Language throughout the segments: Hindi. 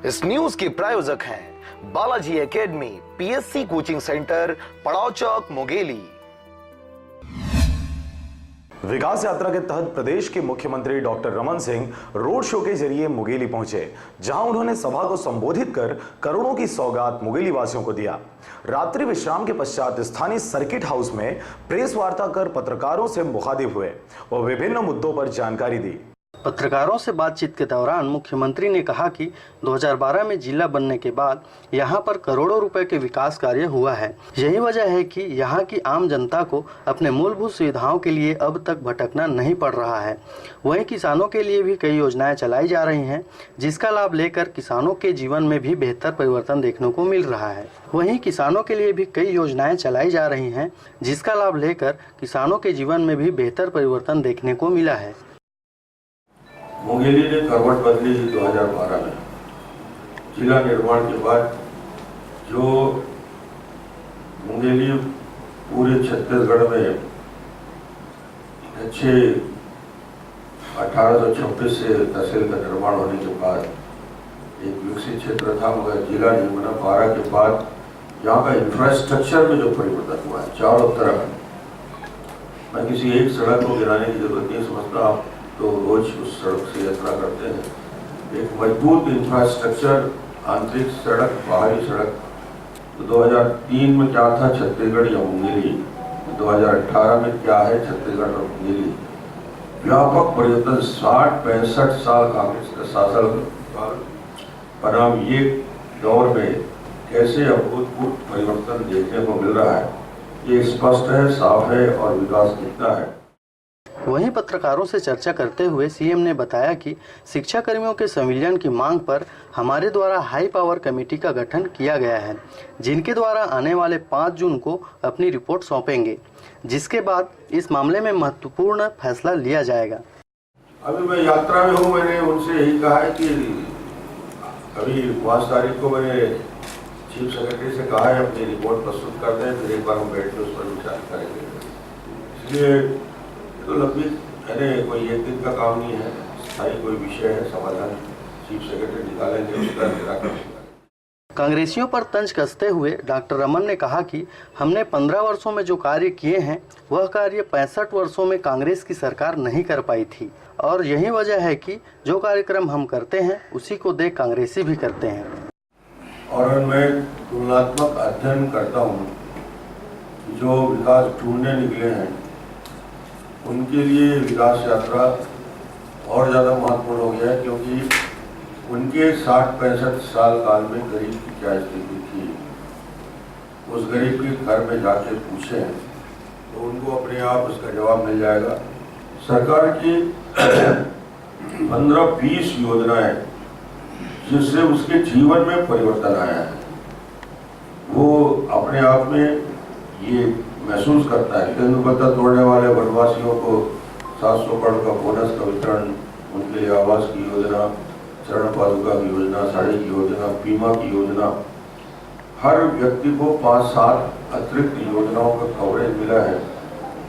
इस न्यूज के प्रायोजक हैं Balaji academy PSC coaching centre, पड़ाव चौक, मुंगेली। विकास यात्रा के तहत प्रदेश के मुख्यमंत्री doctor Raman Singh road show के जरिए मुंगेली पहुंचे, जहां उन्होंने सभा को संबोधित कर करोड़ों की सौगात मुंगेली वासियों को दिया। रात्रि विश्राम के पश्चात स्थानीय सर्किट हाउस में प्रेस वार्ता कर पत्रकारों से मुखातिब हुए और विभिन्न मुद्दों पर जानकारी दी। पत्रकारों से बातचीत के दौरान मुख्यमंत्री ने कहा कि 2012 में जिला बनने के बाद यहां पर करोड़ों रुपए के विकास कार्य हुआ है। यही वजह है कि यहां की आम जनता को अपने मूलभूत सुविधाओं के लिए अब तक भटकना नहीं पड़ रहा है। वहीं किसानों के लिए भी कई योजनाएं चलाई जा रही हैं, जिसका लाभ लेकर किसानों के जीवन में भी बेहतर परिवर्तन देखने को मिल रहा है। वहीं किसानों के लिए भी कई योजनाएं चलाई जा रही हैं, जिसका लाभ लेकर किसानों के जीवन में भी बेहतर परिवर्तन देखने को मिला है। मुंगेली ने करवट बदली 2012 में जिला निर्माण के बाद। जो मुंगेली पूरे छत्तीसगढ़ में अच्छे 1826 से तहसील का निर्माण होने के बाद एक विकसित क्षेत्र था, मगर जिला नहीं बना। 12 के बाद यहाँ का इंफ्रास्ट्रक्चर में जो परिवर्तन हुआ है चारों तरफ, मैं किसी एक सड़क को गिराने की जरूरत नहीं समझता। आप तो रोज उस सड़क से यात्रा करते हैं। एक मजबूत इंफ्रास्ट्रक्चर, आंतरिक सड़क, बाहरी सड़क। तो 2003 में क्या था छत्तीसगढ़ या मुंगेली, 2018 में क्या है छत्तीसगढ़ और मुंगेली। व्यापक परिवर्तन, 60-65 साल कांग्रेस का शासन बनाम ये दौर में कैसे अभूतपूर्व परिवर्तन देखने को मिल रहा है, ये स्पष्ट है, साफ है और विकास कितना है। वहीं पत्रकारों से चर्चा करते हुए सीएम ने बताया कि शिक्षा कर्मियों के संविलियन की मांग पर हमारे द्वारा हाई पावर कमेटी का गठन किया गया है, जिनके द्वारा आने वाले 5 जून को अपनी रिपोर्ट सौंपेंगे, जिसके बाद इस मामले में महत्वपूर्ण फैसला लिया जाएगा। अभी मैं यात्रा में हूँ, मैंने उनसे यही कहा है कि अभी 5 तारीख को मैंने चीफ सेक्रेटरी से कहा है अपनी रिपोर्ट प्रस्तुत कर दें, फिर एक बार हम बैठ के उस पर विचार करेंगे। इसलिए तो लंबी कोई एक दिन का काम नहीं है, स्थायी कोई विषय है, समाधान चीफ सेक्रेटरी निकालेंगे, उसका निराकरण। कांग्रेसियों पर तंज कसते हुए डॉक्टर रमन ने कहा कि हमने 15 वर्षों में जो कार्य किए हैं वह कार्य 65 वर्षों में कांग्रेस की सरकार नहीं कर पाई थी, और यही वजह है कि जो कार्यक्रम हम करते हैं उसी को देख कांग्रेसी भी करते हैं। और मैं तुलनात्मक अध्ययन करता हूँ, जो विकास ढूंढने निकले हैं उनके लिए विकास यात्रा और ज़्यादा महत्वपूर्ण हो गया है, क्योंकि उनके 60-65 साल काल में गरीब की क्या स्थिति थी, उस गरीब के घर में जाके पूछें तो उनको अपने आप उसका जवाब मिल जाएगा। सरकार की 15-20 योजनाएं जिससे उसके जीवन में परिवर्तन आया है, वो अपने आप में ये महसूस करता है। तेंदुपत्ता तोड़ने वाले वनवासियों को 700 करोड़ का बोनस का वितरण, उनके लिए आवास की योजना, चरण पादुका की योजना, साड़ी की योजना, बीमा की योजना, हर व्यक्ति को 5-7 अतिरिक्त योजनाओं का कवरेज मिला है।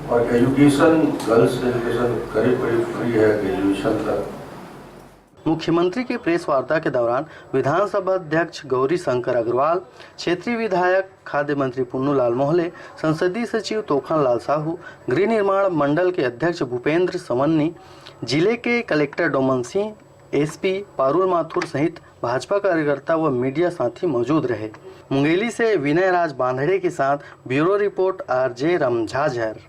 और एजुकेशन, गर्ल्स एजुकेशन करीब फ्री है ग्रेजुएशन तक। मुख्यमंत्री की प्रेस वार्ता के दौरान विधानसभा अध्यक्ष गौरी शंकर अग्रवाल, क्षेत्रीय विधायक खाद्य मंत्री पुन्नूलाल मोहले, संसदीय सचिव तोखनलाल साहू, गृह निर्माण मंडल के अध्यक्ष भूपेंद्र सवन्नी, जिले के कलेक्टर डोमन सिंह, एसपी पारुल माथुर सहित भाजपा कार्यकर्ता व मीडिया साथी मौजूद रहे। मुंगेली से विनय राज बांधड़े के साथ ब्यूरो रिपोर्ट RJ रमझाझर।